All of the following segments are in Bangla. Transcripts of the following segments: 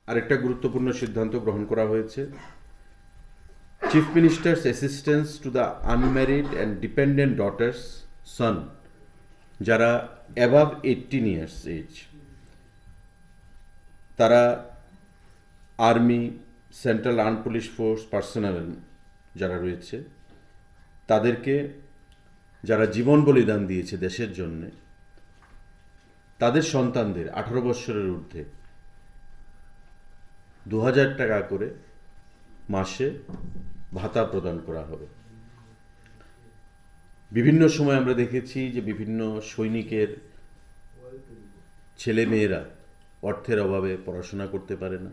আরেকটা গুরুত্বপূর্ণ সিদ্ধান্ত গ্রহণ করা হয়েছে। Chief ministers assistance to the unmarried and dependent daughters son, যারা অ্যাবাভ 18 ইয়ার্স এজ, তারা army, central arm police force personnel যারা রয়েছে, তাদেরকে যারা জীবন বলিদান দিয়েছে দেশের জন্যে, তাদের সন্তানদের 18 বৎসরের ঊর্ধ্বে 2000 টাকা করে মাসে ভাতা প্রদান করা হবে। বিভিন্ন সময় আমরা দেখেছি যে বিভিন্ন সৈনিকের ছেলে মেয়েরা অর্থের অভাবে পড়াশোনা করতে পারে না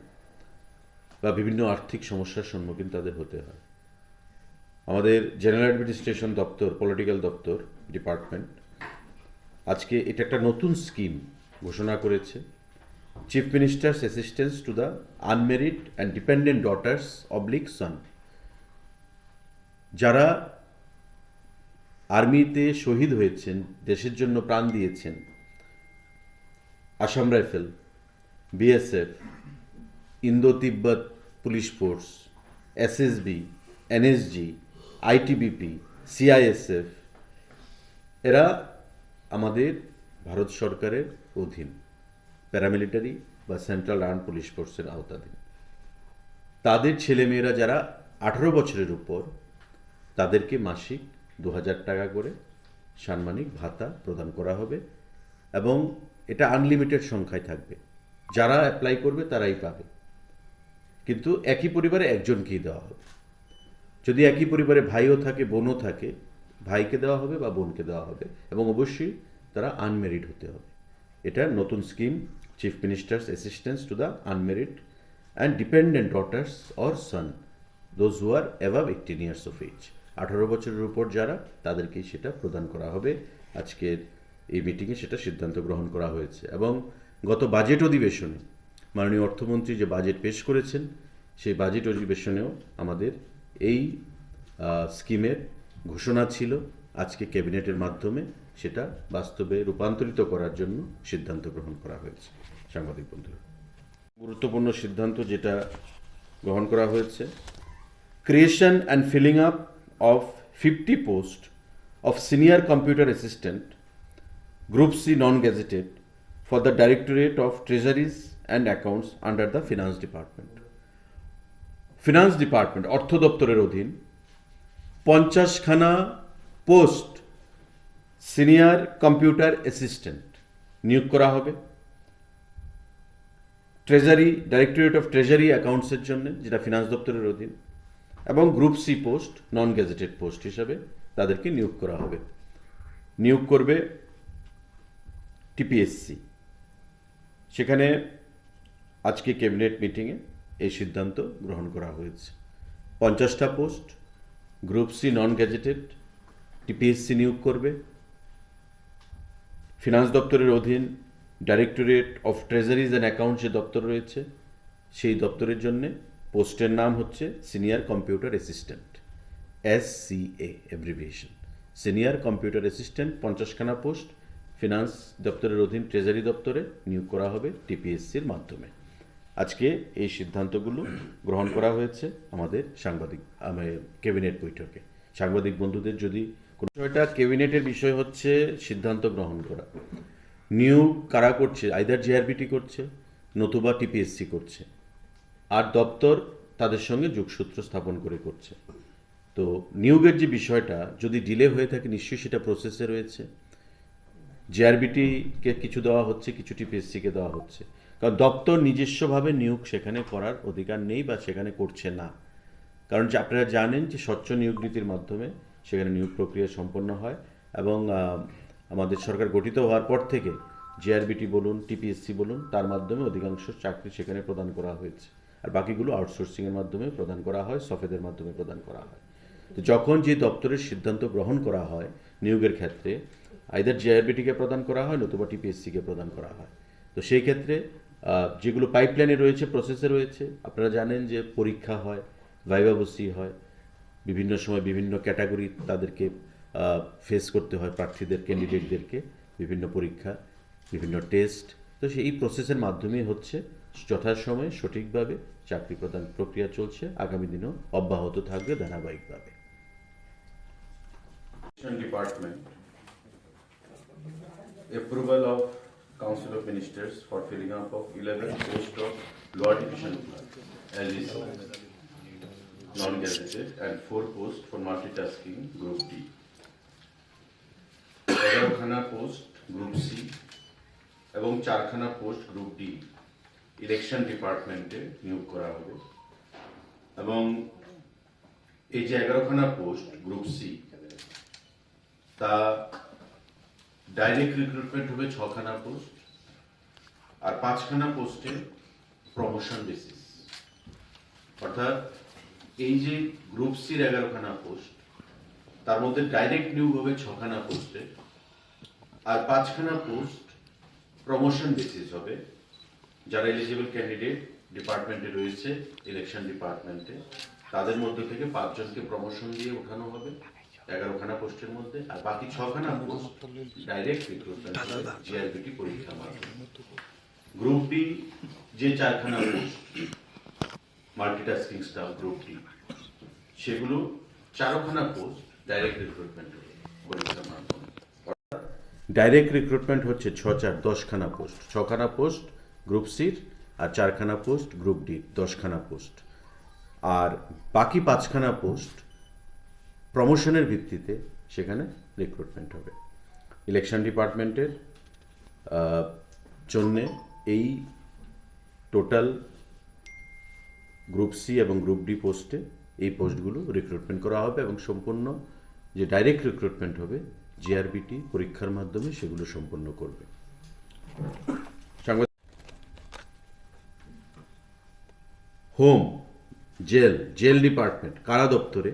বা বিভিন্ন আর্থিক সমস্যার সম্মুখীন তাদের হতে হয়। আমাদের জেনারেল অ্যাডমিনিস্ট্রেশন দপ্তর, পলিটিক্যাল দপ্তর ডিপার্টমেন্ট আজকে এটা একটা নতুন স্কিম ঘোষণা করেছে, chief ministers assistance to the unmarried and dependent daughters oblique son, যারা আর্মিতে শহীদ হয়েছেন, দেশের জন্য প্রাণ দিয়েছেন, আসাম রাইফেল, বিএসএফ, ইন্দো তিব্বত police force, SSB, NSG, ITBP, CISF, এরা আমাদের ভারত সরকারের অধীন, প্যারামিলিটারি বা সেন্ট্রাল আর্ম পুলিশ ফোর্সের আওতাধীন। তাদের ছেলেমেয়েরা যারা 18 বছরের উপর, তাদেরকে মাসিক 2000 টাকা করে সাম্মানিক ভাতা প্রদান করা হবে এবং এটা আনলিমিটেড সংখ্যায় থাকবে। যারা অ্যাপ্লাই করবে তারাই পাবে, কিন্তু একই পরিবারে একজনকেই দেওয়া হবে। যদি একই পরিবারে ভাইও থাকে, বোনও থাকে, ভাইকে দেওয়া হবে বা বোনকে দেওয়া হবে, এবং অবশ্যই তারা আনমেরিড হতে হবে। এটা নতুন scheme, chief ministers assistance to the unmarried and dependent daughters or son, those who are above 18 years of age. 18 বছরের উপর যারা, তাদেরকেই সেটা প্রদান করা হবে। আজকের এই মিটিংয়ে সেটা সিদ্ধান্ত গ্রহণ করা হয়েছে এবং গত বাজেট অধিবেশনে মাননীয় অর্থমন্ত্রী যে বাজেট পেশ করেছেন, সেই বাজেট অধিবেশনেও আমাদের এই স্কিমের ঘোষণা ছিল। আজকে ক্যাবিনেটের মাধ্যমে সেটা বাস্তবে রূপান্তরিত করার জন্য সিদ্ধান্ত গ্রহণ করা হয়েছে। সাংবাদিক বন্ধুরা, গুরুত্বপূর্ণ সিদ্ধান্ত যেটা গ্রহণ করা হয়েছে, creation and filling up of 50 post of senior computer assistant group C non gazetted for the directorate of treasuries and accounts under the finance department. Finance department, অর্থ দপ্তরের অধীন 50খানা পোস্ট সিনিয়র কম্পিউটার অ্যাসিস্ট্যান্ট নিয়োগ করা হবে ট্রেজারি, ডাইরেক্টরেট অফ ট্রেজারি অ্যাকাউন্টসের জন্য, যেটা ফিনান্স দপ্তরের অধীন, এবং group C post, non gazetted post হিসাবে তাদেরকে নিয়োগ করা হবে। নিয়োগ করবে টিপিএসসি। সেখানে আজকে ক্যাবিনেট মিটিংয়ে এই সিদ্ধান্ত গ্রহণ করা হয়েছে। 50টা post group C non gazetted TPSC নিয়োগ করবে। ফিনান্স দপ্তরের অধীন directorate of treasuries and accounts যে দপ্তর রয়েছে, সেই দপ্তরের জন্যে পোস্টের নাম হচ্ছে senior computer assistant, SCA abbreviation, senior computer assistant. 50খানা পোস্ট ফিনান্স দপ্তরের অধীন ট্রেজারি দপ্তরে নিয়োগ করা হবে টিপিএসসির মাধ্যমে। আজকে এই সিদ্ধান্তগুলো গ্রহণ করা হয়েছে আমাদের ক্যাবিনেট বৈঠকে। সাংবাদিক বন্ধুদের যদি কোনো বিষয়টা, ক্যাবিনেটের বিষয় হচ্ছে সিদ্ধান্ত গ্রহণ করা। নিয়োগ কারা করছে? আইদার জিআরবিটি করছে, নতুবা টিপিএসসি করছে, আর দপ্তর তাদের সঙ্গে যোগসূত্র স্থাপন করে করছে। তো নিয়োগের যে বিষয়টা যদি ডিলে হয়ে থাকে, নিশ্চয়ই সেটা প্রসেসে রয়েছে। জিআরবিটিকে কিছু দেওয়া হচ্ছে, কিছু টিপিএসসিকে দেওয়া হচ্ছে, কারণ দপ্তর নিজস্বভাবে নিয়োগ সেখানে করার অধিকার নেই বা সেখানে করছে না। কারণ যে আপনারা জানেন যে স্বচ্ছ নিয়োগ নীতির মাধ্যমে সেখানে নিয়োগ প্রক্রিয়া সম্পন্ন হয় এবং আমাদের সরকার গঠিত হওয়ার পর থেকে জিআরবিটি বলুন, টিপিএসসি বলুন, তার মাধ্যমে অধিকাংশ চাকরি সেখানে প্রদান করা হয়েছে, আর বাকিগুলো আউটসোর্সিংয়ের মাধ্যমে প্রদান করা হয়, সফেদের মাধ্যমে প্রদান করা হয়। তো যখন যে দপ্তরের সিদ্ধান্ত গ্রহণ করা হয় নিয়োগের ক্ষেত্রে, আইদার জিআরবিটিকে প্রদান করা হয়, নতুবা টিপিএসসিকে প্রদান করা হয়। তো সেই ক্ষেত্রে যেগুলো পাইপলাইনে রয়েছে, প্রসেসে রয়েছে, আপনারা জানেন যে পরীক্ষা হয়, ভাইভা বসি হয়, বিভিন্ন সময় বিভিন্ন ক্যাটাগরি তাদেরকে ফেস করতে হয়, প্রার্থীদের, ক্যান্ডিডেটদেরকে বিভিন্ন পরীক্ষা, বিভিন্ন টেস্ট। তো সেই প্রসেসের মাধ্যমেই হচ্ছে যথাসময়ে সঠিকভাবে চাকরি প্রদান প্রক্রিয়া চলছে, আগামী দিনেও অব্যাহত থাকবে ধারাবাহিকভাবে। Department approval of Council of Ministers for filling up of 11 posts of Law Division LDC non-gazetted and 4 posts for multitasking Group D. 11খানা পোস্ট গ্রুপ সি এবং 4খানা পোস্ট গ্রুপ ডি ইলেকশন ডিপার্টমেন্টে নিয়োগ করা হবে। এবং এই যে 11খানা পোস্ট গ্রুপ সি, তা ডাইরেক্ট রিক্রুটমেন্ট হবে 6খানা পোস্ট, আর 5খানা পোস্টে প্রমোশন বেসিস। অর্থাৎ এই যে গ্রুপ সির 11খানা পোস্ট, তার মধ্যে ডাইরেক্ট নিয়োগ হবে 6খানা পোস্টে, আর 5খানা পোস্ট প্রমোশন বেসিস হবে। যারা এলিজিবল ক্যান্ডিডেট ডিপার্টমেন্টে রয়েছে ইলেকশন ডিপার্টমেন্টে, তাদের মধ্যে থেকে 5 জনকে প্রমোশন দিয়ে ওঠানো হবে 11খানা পোস্টের মধ্যে, আর বাকি 6খানা পোস্ট ডাইরেক্ট রিক্রুটমেন্ট হবে জিআরবিটি পরীক্ষার মাধ্যমে। গ্রুপ ডি যে 4খানা post multitasking staff group D, সেগুলো 4খানা পোস্ট ডাইরেক্ট রিক্রুটমেন্ট হবে পরীক্ষার মাধ্যমে। ডাইরেক্ট রিক্রুটমেন্ট হচ্ছে 6 4 10খানা পোস্ট, 6খানা পোস্ট গ্রুপ সির আর 4খানা পোস্ট গ্রুপ ডি 10খানা পোস্ট, আর বাকি 5খানা পোস্ট প্রমোশনের ভিত্তিতে সেখানে রিক্রুটমেন্ট হবে। ইলেকশন ডিপার্টমেন্টের জন্যে এই টোটাল গ্রুপ সি এবং গ্রুপ ডি পোস্টে এই পোস্টগুলো রিক্রুটমেন্ট করা হবে, এবং সম্পূর্ণ যে ডাইরেক্ট রিক্রুটমেন্ট হবে জিআরবিটি পরীক্ষার মাধ্যমে সেগুলো সম্পন্ন করবে। হোম, জেল ডিপার্টমেন্ট, কারা দপ্তরে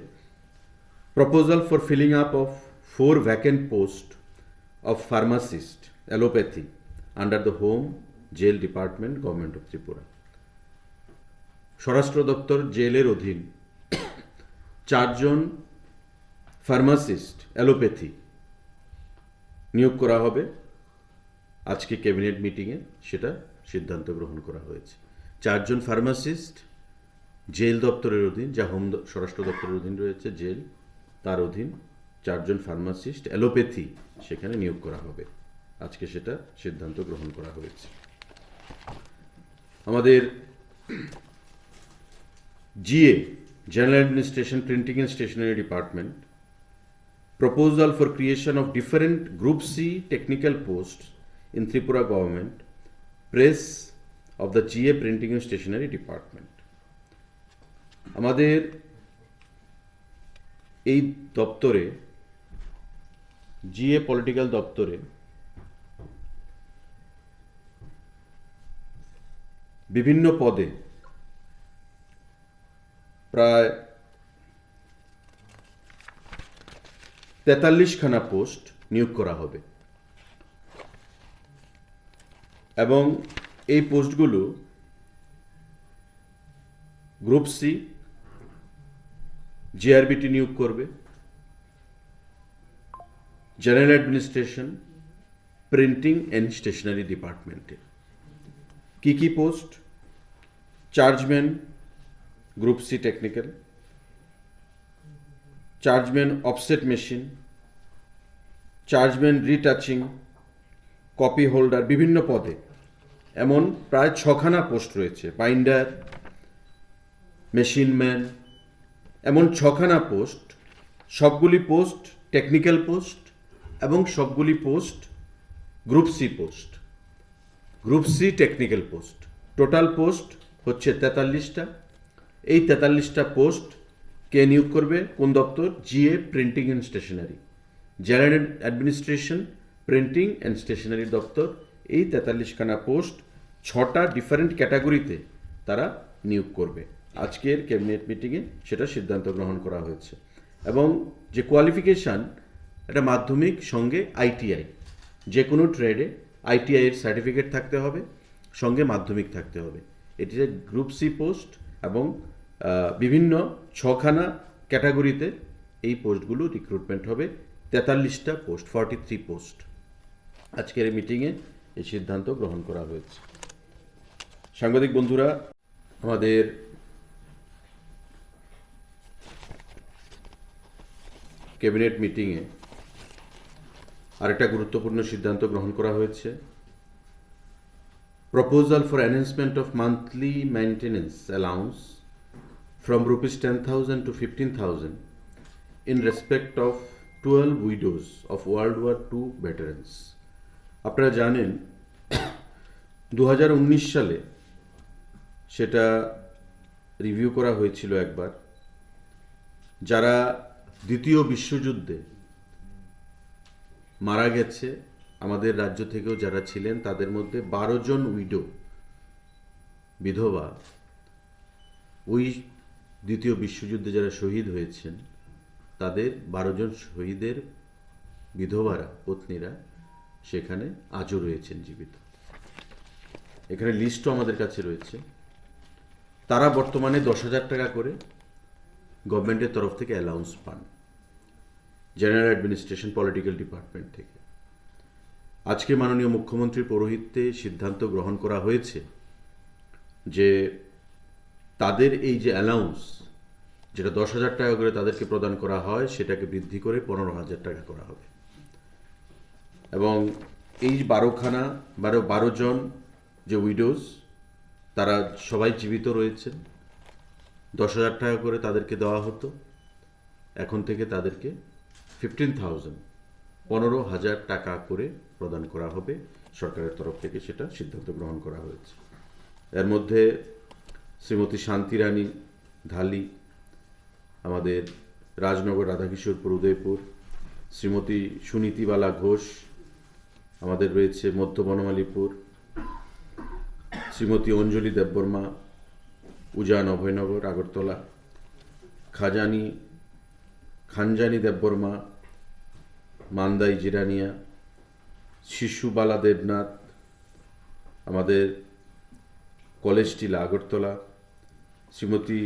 proposal for filling up of 4 vacant posts of pharmacist allopathy under the Home Jail Department, Government of Tripura. স্বরাষ্ট্র দপ্তর জেলের অধীন 4 জন ফার্মাসিস্ট অ্যালোপ্যাথি নিয়োগ করা হবে। আজকে ক্যাবিনেট মিটিংয়ে সেটা সিদ্ধান্ত গ্রহণ করা হয়েছে। 4 জন ফার্মাসিস্ট জেল দপ্তরের অধীন, যা স্বরাষ্ট্র দপ্তরের অধীন রয়েছে জেল, তার অধীন 4 জন ফার্মাসিস্ট অ্যালোপ্যাথি সেখানে নিয়োগ করা হবে। আজকে সেটা সিদ্ধান্ত গ্রহণ করা হয়েছে। আমাদের GA, general administration, printing and stationery department, proposal for creation of different group C technical post in Tripura government, press of the GA printing and stationery department. আমাদের এই দপ্তরে, জিএ পলিটিক্যাল দপ্তরে বিভিন্ন পদে প্রায় 43খানা পোস্ট নিয়োগ করা হবে, এবং এই পোস্টগুলো গ্রুপ সি জিআরবিটি নিয়োগ করবে, general administration, printing and stationery ডিপার্টমেন্টে। কি post? Chargeman group C technical, chargeman offset machine, chargeman retouching, copy holder, বিভিন্ন পদে এমন প্রায় 6খানা পোস্ট রয়েছে। বাইন্ডার, মেশিনম্যান, এমন 6খানা পোস্ট। সবগুলি পোস্ট টেকনিক্যাল পোস্ট এবং সবগুলি post group C post, group C technical post. Total post হচ্ছে 43টা। এই 43টা পোস্ট কে নিয়োগ করবে? কোন দপ্তর? GA printing and stationery, general administration, printing and stationery দপ্তর। এই 43খানা পোস্ট 6টা ডিফারেন্ট ক্যাটাগরিতে তারা নিয়োগ করবে। আজকের ক্যাবিনেট মিটিংয়ে সেটা সিদ্ধান্ত গ্রহণ করা হয়েছে। এবং যে কোয়ালিফিকেশান, এটা মাধ্যমিক সঙ্গে আইটিআই, যে কোনো ট্রেডে আইটিআইয়ের সার্টিফিকেট থাকতে হবে, সঙ্গে মাধ্যমিক থাকতে হবে। এটি গ্রুপ সি পোস্ট এবং বিভিন্ন 6খানা ক্যাটাগরিতে এই পোস্টগুলো রিক্রুটমেন্ট হবে। 43টা পোস্ট, 43 পোস্ট। আজকের এই মিটিংয়ে এই সিদ্ধান্ত গ্রহণ করা হয়েছে। সাংবাদিক বন্ধুরা, আমাদের ক্যাবিনেট মিটিংয়ে আরেকটা গুরুত্বপূর্ণ সিদ্ধান্ত গ্রহণ করা হয়েছে। Proposal for enhancement of monthly maintenance allowance from rupees 10,000 to 15,000 in respect of 12 widows of World War II veterans. আপনারা জানেন 2019 সালে সেটা রিভিউ করা হয়েছিল একবার। যারা দ্বিতীয় বিশ্বযুদ্ধে মারা গেছে আমাদের রাজ্য থেকেও যারা ছিলেন, তাদের মধ্যে 12 জন উইডো বিধবা ওই দ্বিতীয় বিশ্বযুদ্ধে যারা শহীদ হয়েছেন তাদের 12 জন শহীদের বিধবারা, পত্নীরা সেখানে আজও রয়েছেন জীবিত। এখানে লিস্টও আমাদের কাছে রয়েছে। তারা বর্তমানে 10,000 টাকা করে গভর্নমেন্টের তরফ থেকে অ্যালাউন্স পান, জেনারেল অ্যাডমিনিস্ট্রেশন পলিটিক্যাল ডিপার্টমেন্ট থেকে। আজকে মাননীয় মুখ্যমন্ত্রীর পৌরোহিত্যে সিদ্ধান্ত গ্রহণ করা হয়েছে যে তাদের এই যে অ্যালাউন্স, যেটা 10,000 টাকা করে তাদেরকে প্রদান করা হয়, সেটাকে বৃদ্ধি করে 15,000 টাকা করা হবে। এবং এই 12 জন যে উইডোজ, তারা সবাই জীবিত রয়েছেন। 10,000 টাকা করে তাদেরকে দেওয়া হতো, এখন থেকে তাদেরকে 15,000 টাকা করে প্রদান করা হবে। সরকারের তরফ থেকে সেটা সিদ্ধান্ত গ্রহণ করা হয়েছে। এর মধ্যে শ্রীমতী শান্তিরানী ধালি, আমাদের রাজনগর রাধাকিশোরপুর উদয়পুর, শ্রীমতী সুনীতিবালা ঘোষ, আমাদের রয়েছে মধ্য বনমালীপুর, শ্রীমতী অঞ্জলি দেববর্মা, উজান অভয়নগর আগরতলা, খানজানি দেববর্মা, মান্দাই জিরানিয়া, শিশুবালা দেবনাথ, আমাদের college Tilla Agartala, Shrimati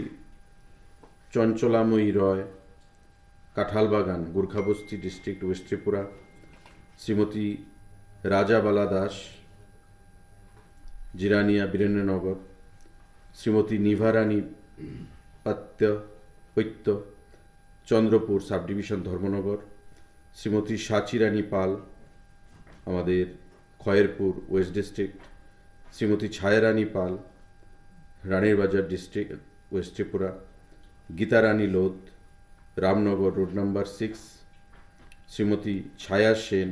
Chanchalamoyee Roy, Kanthalbagan Gorkhabasti district west Tripura, Shrimati Rajabala Das, Jirania Birendranagar, Shrimati Nibharani Paitya, Chandrapur sub division Dharmanagar, Shrimati Sachirani Pal, আমাদের Khayerpur west district, Shrimati Chhayarani Pal, Ranir Bazar district west Tripura, Gitarani Lodh, Ramnagar road number 6, Shrimati Chhaya Sen,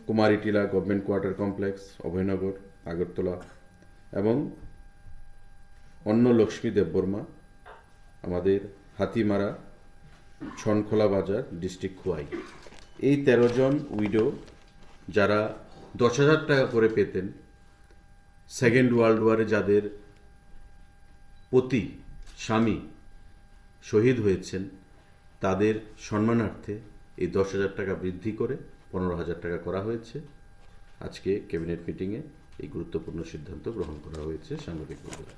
Kumaritila government quarter complex Abhoynagar Agartala, এবং অন্নলক্ষ্মী দেববর্মা, আমাদের হাতিমারা ছনখোলা বাজার ডিস্ট্রিক্ট খোয়াই। এই 13 জন উইডো যারা 10,000 টাকা করে পেতেন, সেকেন্ড ওয়ার্ল্ড ওয়ারে যাদের পতি স্বামী শহীদ হয়েছেন, তাদের সম্মানার্থে এই 10,000 টাকা বৃদ্ধি করে 15,000 টাকা করা হয়েছে। আজকে ক্যাবিনেট মিটিংয়ে এই গুরুত্বপূর্ণ সিদ্ধান্ত গ্রহণ করা হয়েছে। সাংবাদিক বন্ধুরা।